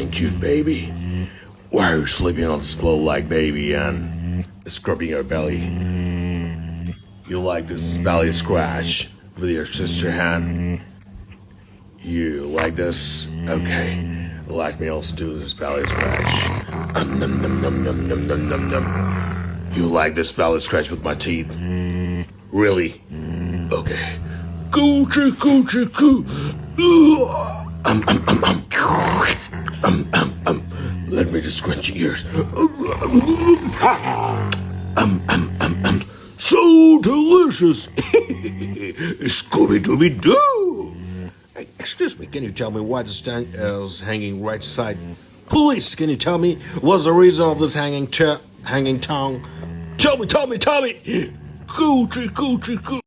morning, cute baby. Why are you sleeping on this pillow like baby and scrubbing your belly? You like this belly scratch with your sister hand? You like this? Okay. Let me also do this belly scratch. Num, num, num, num, num, num, num, num. You like this belly scratch with my teeth? Really? Okay. Coochie, coochie, coo. Let me just scratch your ears. So delicious. Scooby-Dooby-Doo. Hey, excuse me, can you tell me why the stand is hanging right side? Police, can you tell me what's the reason of this hanging tongue? Tell me. Coochie, coochie, coo.